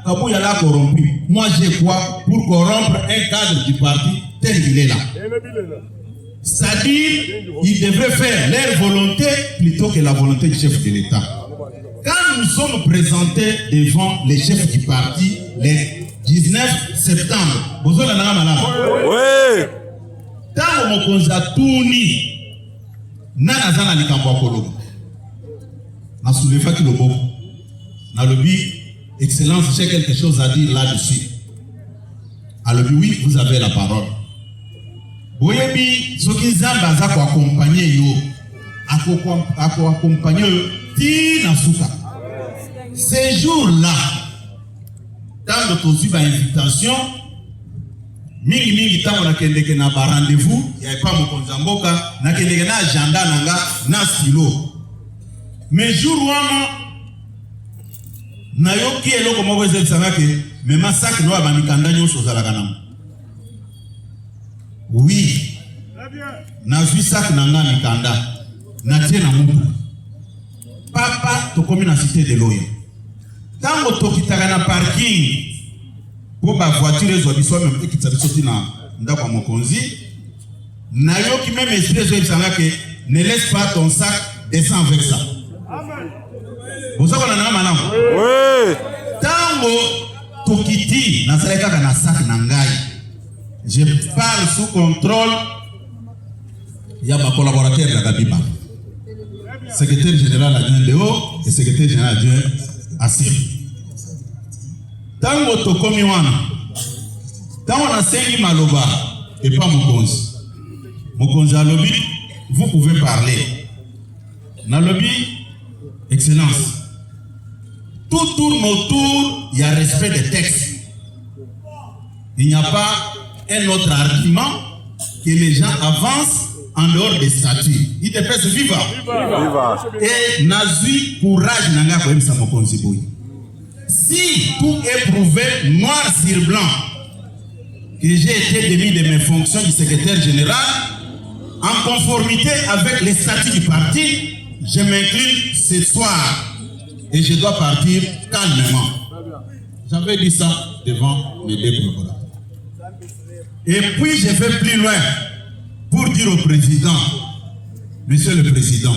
Kabouya l'a corrompu. Moi, j'ai quoi pour corrompre un cadre du parti tel qu'il est là? C'est-à-dire, ils devraient faire leur volonté plutôt que la volonté du chef de l'État. Quand nous sommes présentés devant les chefs du parti le 19 septembre, vous avez oui. Tant que nous avons tourné, Nanazana Likambo Kolo. Na soulevé qui le bon. Na lobby, Excellence, j'ai quelque chose à dire là-dessus. À lobby, oui, vous avez la parole. Boyebi, ce qui zamba za ko accompagner yo, accompagner yo, ti na suka. Ces jours-là, dans notre suivi à invitation, mingi tant on a kendeke na ba rendez-vous, il y a pas mon konzamboka, na kendeke na agenda nanga na stylo. Mais jour wana na yoki eloko moko ezebisanga ke me massacre no abanikanda nyonso ozalaka nango. Oui, na zwi sac nanga mikanda na tie na mutu. Papa tokomi na cité de l'Oyo. Tango tokitaka na parking po ba voiture ezo biso même ekitsa biso tina ndako mokonzi na yoki même esprit ezebisanga ke ne laisse pas ton sac, descends avec ça. Vous savez qu'on a un oui. Tango tokiti na saleka kana sac nangai. Je parle sous contrôle. Il y a ma collaborateur de la Gabiba. Secrétaire général adjoint Léo et secrétaire général adjoint Assir. Tango tokomi wana. Tango na sengi maloba et pas Mokonzi. Mokonzi a lobby, vous pouvez parler. Na lobby, Excellence. Tout tourne autour, il y a respect des textes. Il n'y a pas un autre argument que les gens avancent en dehors des statuts. Il te fait vivre. Et Nazui courage nanga ko emisa mokonzi boy. Si tout est prouvé noir sur blanc que j'ai été démis de mes fonctions du secrétaire général en conformité avec les statuts du parti, je m'incline ce soir et je dois partir calmement. J'avais dit ça devant mes deux collaborateurs. Et puis je vais plus loin pour dire au président, Monsieur le Président,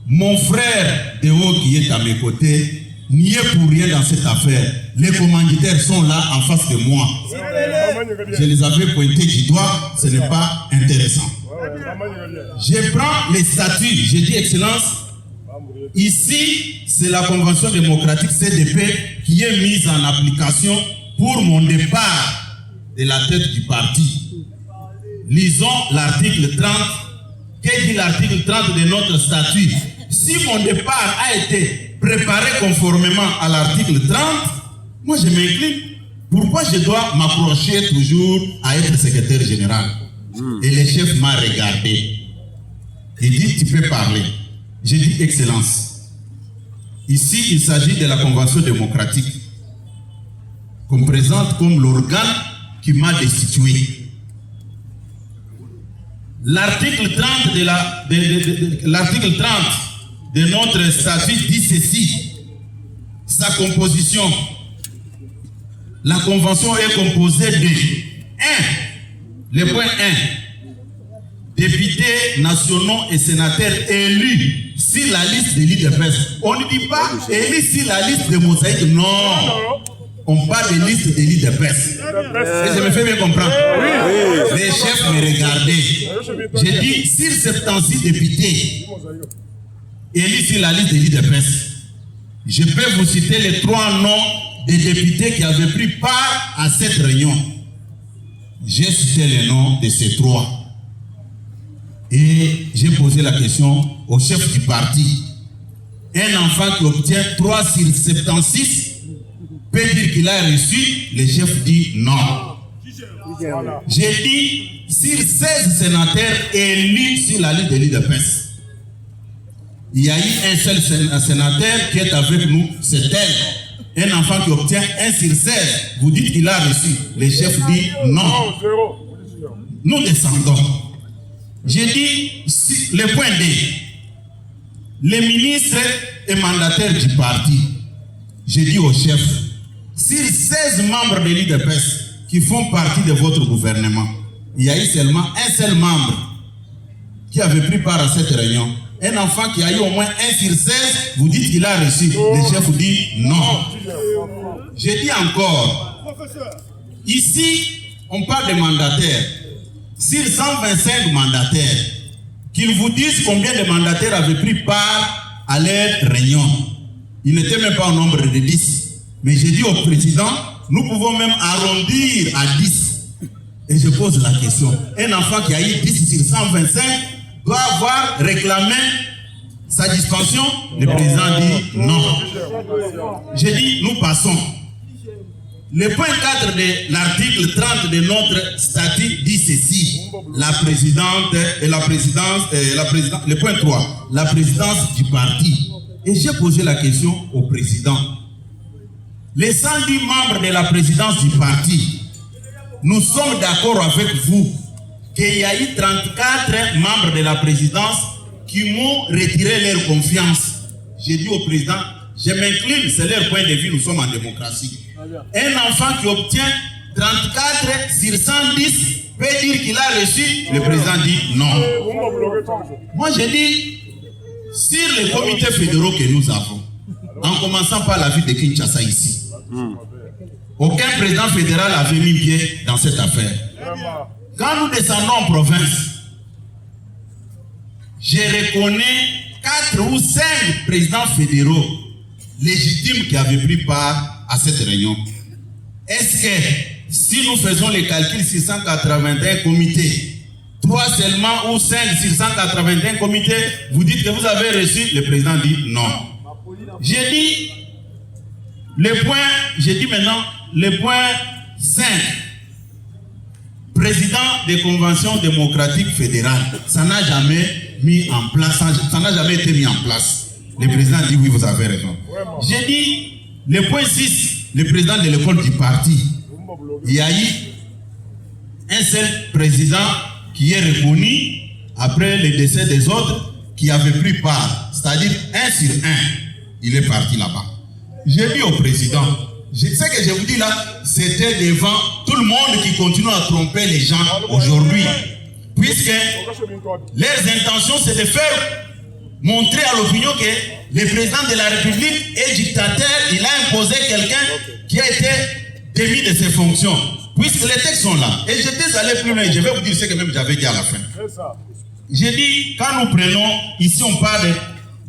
mon frère Théo qui est à mes côtés n'y est pour rien dans cette affaire. Les commanditaires sont là en face de moi. Je les avais pointés du doigt, ce n'est pas intéressant. Je prends les statuts, je dis Excellence, ici c'est la Convention démocratique CDP qui est mise en application pour mon départ de la tête du parti. Lisons l'article 30. Qu'est-ce dit l'article 30 de notre statut? Si mon départ a été préparé conformément à l'article 30, moi je m'incline. Pourquoi je dois m'approcher toujours à être secrétaire général? Et le chef m'a regardé. Il dit, tu peux parler. J'ai dit, Excellence. Ici, il s'agit de la Convention démocratique qu'on me présente comme l'organe qui m'a destitué. L'article 30 l'article 30 de notre statut dit ceci. Sa composition. La convention est composée de 1. Le point 1. Députés nationaux et sénateurs élus sur la liste des leaders de presse. On ne dit pas élus sur la liste de mosaïque. Non. On parle de liste des leaders de presse. Et je me fais bien comprendre. Oui. Les chefs me regardaient. J'ai dit, sur 76 députés élus sur la liste des leaders de presse, je peux vous citer les 3 noms des députés qui avaient pris part à cette réunion. J'ai cité les noms de ces 3. Et j'ai posé la question au chef du parti. Un enfant qui obtient 3 sur 76 peut dire qu'il a reçu, le chef dit non. J'ai dit, sur 16 sénateurs élus sur la liste des leaders de presse, il y a eu un seul sénateur qui est avec nous, c'est elle. Un enfant qui obtient 1 sur 16, vous dites qu'il a reçu, le chef dit non. Nous descendons. J'ai dit, le point D, les ministres est mandataire du parti. J'ai dit au chef, sur 16 membres de l'IDPS qui font partie de votre gouvernement, il y a eu seulement un seul membre qui avait pris part à cette réunion. Un enfant qui a eu au moins 1 sur 16, vous dites qu'il a reçu. Le chef vous dit non. J'ai dit encore, ici, on parle de mandataires. Sur 125 mandataires, qu'ils vous disent combien de mandataires avaient pris part à leur réunion. Ils n'étaient même pas au nombre de 10. Mais j'ai dit au président, nous pouvons même arrondir à 10. Et je pose la question. Un enfant qui a eu 10 sur 125 doit avoir réclamé sa dispensation. Le président dit non. J'ai dit, nous passons. Le point 4 de l'article 30 de notre statut dit ceci. La présidente et la présidence, le point 3, la présidence du parti. Et j'ai posé la question au président. Les 110 membres de la présidence du parti, nous sommes d'accord avec vous qu'il y a eu 34 membres de la présidence qui m'ont retiré leur confiance. J'ai dit au président, je m'incline, c'est leur point de vue, nous sommes en démocratie. Un enfant qui obtient 34 sur 110 peut dire qu'il a reçu, le président dit non. Moi j'ai dit, sur les comités fédéraux que nous avons, en commençant par la ville de Kinshasa ici, aucun président fédéral avait mis pied dans cette affaire. Quand nous descendons en province, je reconnais 4 ou 5 présidents fédéraux légitimes qui avaient pris part à cette réunion. Est-ce que si nous faisons les calculs sur 181 comités, 3 seulement ou 5 sur 181 comités, vous dites que vous avez reçu, le président dit non. J'ai dit maintenant le point 5. Président des conventions démocratiques fédérales, ça n'a jamais mis en place, ça n'a jamais été mis en place. Le président dit oui, vous avez raison. J'ai dit le point 6, le président de l'école du parti, il y a eu un seul président qui est reconnu après le décès des autres qui avaient pris part, c'est-à-dire 1 sur 1, il est parti là-bas. J'ai dit au président, je sais que je vous dis là, c'était devant tout le monde qui continue à tromper les gens aujourd'hui. Puisque leurs intentions, c'est de faire montrer à l'opinion que le président de la République est dictateur, il a imposé quelqu'un qui a été démis de ses fonctions. Puisque les textes sont là. Et j'étais allé plus loin, je vais vous dire ce que même j'avais dit à la fin. J'ai dit, quand nous prenons, ici on parle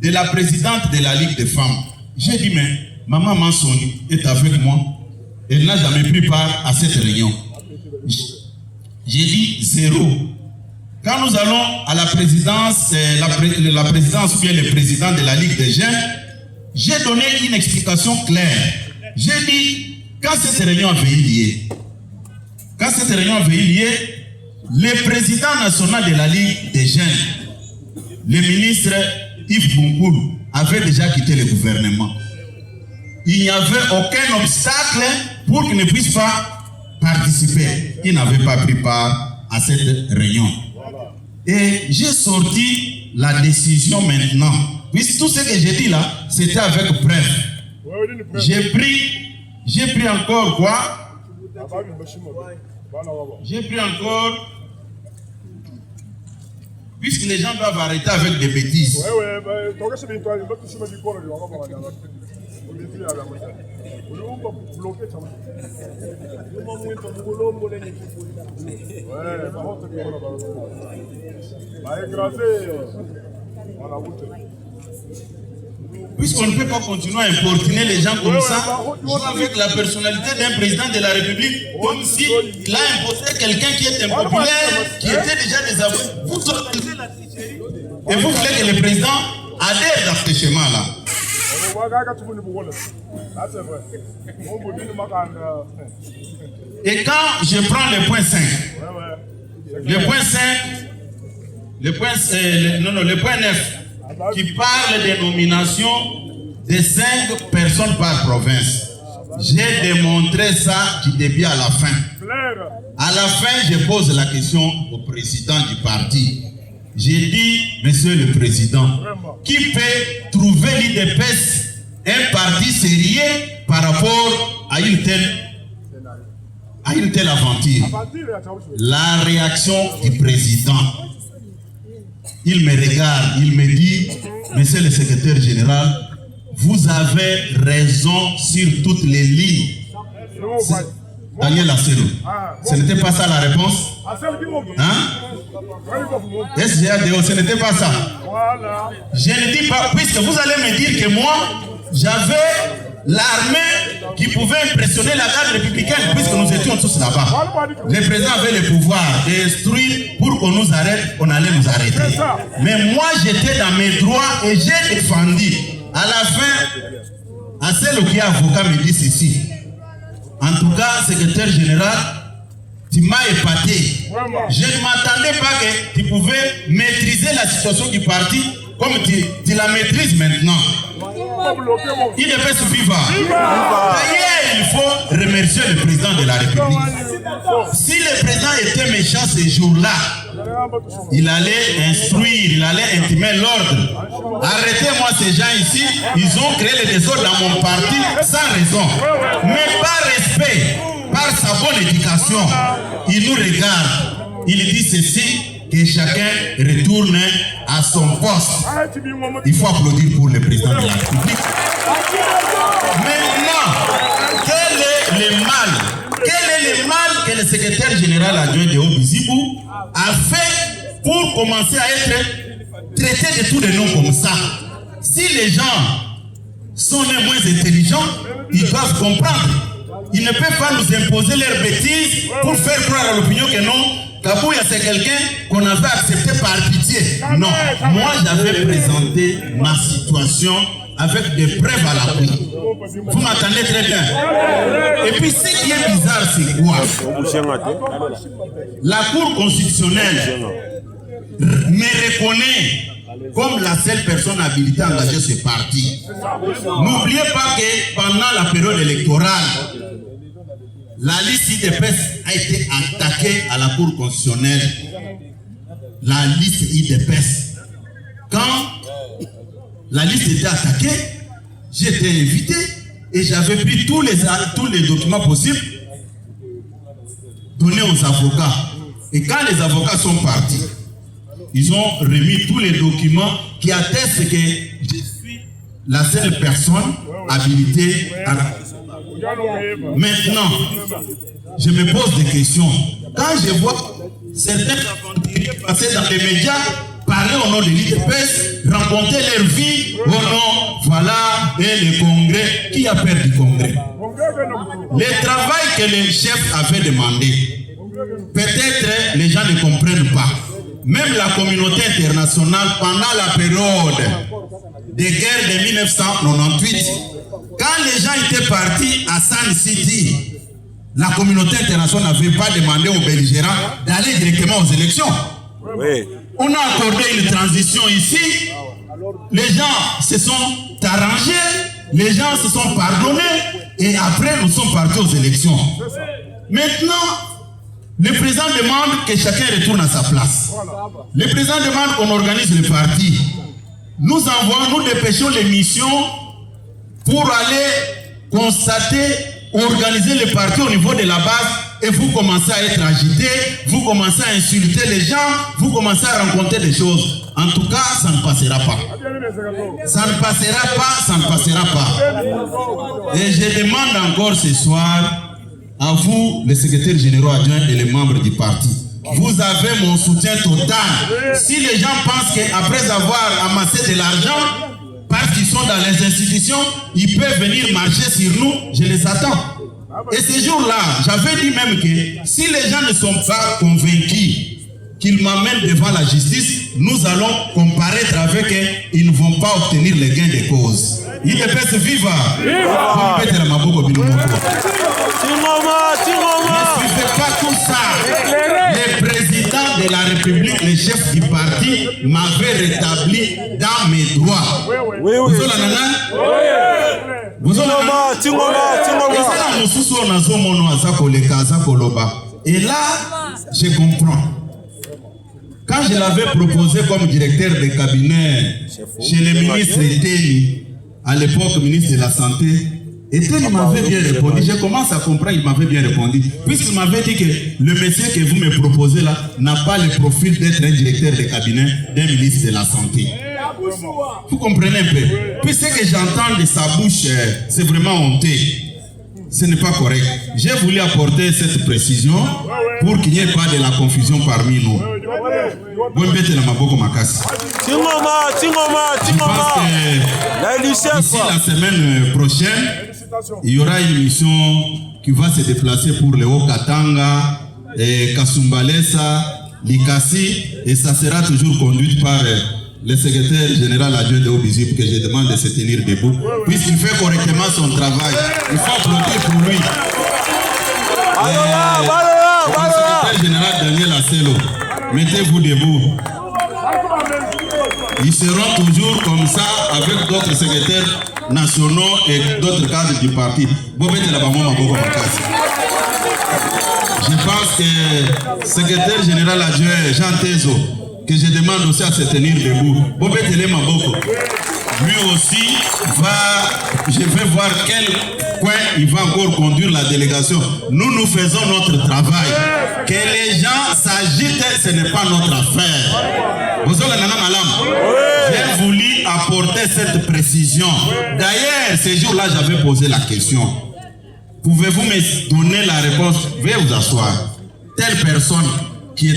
de la présidente de la Ligue des femmes. J'ai dit, mais maman Mansoni est avec moi. Elle n'a jamais pris part à cette réunion. J'ai dit 0. Quand nous allons à la présidence, la présidence ou bien le président de la Ligue des jeunes, j'ai donné une explication claire. J'ai dit, quand cette réunion avait eu lieu, le président national de la Ligue des jeunes, le ministre Yves Bunkoul, avait déjà quitté le gouvernement. Il n'y avait aucun obstacle pour qu'il ne puisse pas participer. Il n'avait pas pris part à cette réunion. Et j'ai sorti la décision maintenant. Puisque tout ce que j'ai dit là, c'était avec preuve. J'ai pris encore quoi? J'ai pris encore, puisque les gens doivent arrêter avec des bêtises. Puisqu'on ne peut pas continuer à importuner les gens comme ça, avec la personnalité d'un président de la République, comme s'il a imposé quelqu'un qui est impopulaire, qui était déjà désavoué. Vous organisez la tricherie. Et vous voulez que le président adhère dans ce schéma-là. Et quand je prends le point 5, le point 9, qui parle des nominations de 5 personnes par province. J'ai démontré ça du début à la fin. À la fin, je pose la question au président du parti. J'ai dit, Monsieur le Président, qui peut trouver l'IDPS un parti sérieux par rapport à une telle aventure? La réaction du président, il me regarde, il me dit, Monsieur le secrétaire général, vous avez raison sur toutes les lignes. Daniel Asselo, ce n'était pas ça la réponse? Hein? SGADO, ce n'était pas ça. Je ne dis pas, puisque vous allez me dire que moi, j'avais l'armée qui pouvait impressionner la garde républicaine, puisque nous étions tous là-bas. Le président avait le pouvoir d'instruire pour qu'on nous arrête, on allait nous arrêter. Mais moi, j'étais dans mes droits et j'ai défendu. À la fin, Asselo qui est avocat me dit ceci. En tout cas, secrétaire général, tu m'as épaté. Je ne m'attendais pas que tu pouvais maîtriser la situation du parti comme tu la maîtrises maintenant. Il ne peut suffire. D'ailleurs, il faut remercier le président de la République. Si le président était méchant ces jours-là, il allait instruire, il allait intimer l'ordre. Arrêtez-moi ces gens ici, ils ont créé le désordre dans mon parti sans raison. Mais par respect, par sa bonne éducation, il nous regarde. Il dit ceci, que chacun retourne à son poste. Il faut applaudir pour le président de la République. Maintenant, quel est le mal? Quel est le mal que le secrétaire général adjoint de Haut-Bizibou a fait pour commencer à être traité de tous les noms comme ça? Si les gens sont les moins intelligents, ils doivent comprendre. Ils ne peuvent pas nous imposer leurs bêtises pour faire croire à l'opinion que non, Kabouya c'est quelqu'un qu'on avait accepté par pitié. Non, moi j'avais présenté ma situation avec des preuves à l'appui. Vous m'entendez très bien. Et puis ce qui est bizarre, c'est quoi? La Cour constitutionnelle me reconnaît comme la seule personne habilitée à engager ce parti. N'oubliez pas que pendant la période électorale, la liste IDPS a été attaquée à la Cour constitutionnelle. La liste IDPS. Quand la liste était attaquée, j'étais invité et j'avais pris tous les documents possibles donnés aux avocats. Et quand les avocats sont partis, ils ont remis tous les documents qui attestent que je suis la seule personne habilitée à... Maintenant, je me pose des questions. Quand je vois certains aventuriers passer dans les médias, parler au nom de l'IDPS, raconter leur vie au nom, voilà, et le congrès, qui a perdu le congrès? Le travail que les chefs avaient demandé, peut-être les gens ne comprennent pas. Même la communauté internationale, pendant la période des guerres de 1998, quand les gens étaient partis à Sun City, la communauté internationale n'avait pas demandé aux belligérants d'aller directement aux élections. Oui. On a accordé une transition ici, les gens se sont arrangés, les gens se sont pardonnés, et après nous sommes partis aux élections. Maintenant, le président demande que chacun retourne à sa place. Le président demande qu'on organise le parti. Nous envoyons, nous dépêchons les missions pour aller constater, organiser le parti au niveau de la base, et vous commencez à être agité, vous commencez à insulter les gens, vous commencez à rencontrer des choses. En tout cas, ça ne passera pas. Ça ne passera pas, ça ne passera pas. Et je demande encore ce soir à vous, les secrétaires généraux adjoints et les membres du parti. Vous avez mon soutien total. Si les gens pensent qu'après avoir amassé de l'argent, parce qu'ils sont dans les institutions, ils peuvent venir marcher sur nous, je les attends. Et ces jours-là, j'avais dit même que si les gens ne sont pas convaincus qu'ils m'amènent devant la justice, nous allons comparaître avec eux, ils ne vont pas obtenir les gains de cause. Il ne peut se vivre. Ne suivez pas tout ça. Le président de la République, le chef du parti, m'avait rétabli dans mes droits. Et là, je comprends. Quand je l'avais proposé comme directeur de cabinet chez le ministre Eteni, à l'époque ministre de la Santé, Eteni m'avait bien répondu. Je commence à comprendre, il m'avait bien répondu. Puisqu'il m'avait dit que le monsieur que vous me proposez là n'a pas le profil d'être un directeur de cabinet d'un ministre de la Santé. Vous comprenez un peu? Puis ce que j'entends de sa bouche, c'est vraiment honteux. Ce n'est pas correct. J'ai voulu apporter cette précision pour qu'il n'y ait pas de la confusion parmi nous. Je pense que d'ici la semaine prochaine, il y aura une mission qui va se déplacer pour le Haut-Katanga, Kasumbalesa, Likasi, et ça sera toujours conduite par le secrétaire général adjoint de Haut-Bizip, que je demande de se tenir debout, puisqu'il fait correctement son travail. Il faut applaudir pour lui. Le secrétaire général Daniel Asselo, mettez-vous debout. Ils seront toujours comme ça avec d'autres secrétaires nationaux et d'autres cadres du parti. Je pense que le secrétaire général adjoint Jean Tezo, que je demande aussi à se tenir debout. Lui aussi je vais voir quel coin il va encore conduire la délégation. Nous faisons notre travail. Que les gens s'agitent, ce n'est pas notre affaire. J'ai voulu apporter cette précision. D'ailleurs, ce jour-là, j'avais posé la question. Pouvez-vous me donner la réponse? Veuillez vous asseoir. Telle personne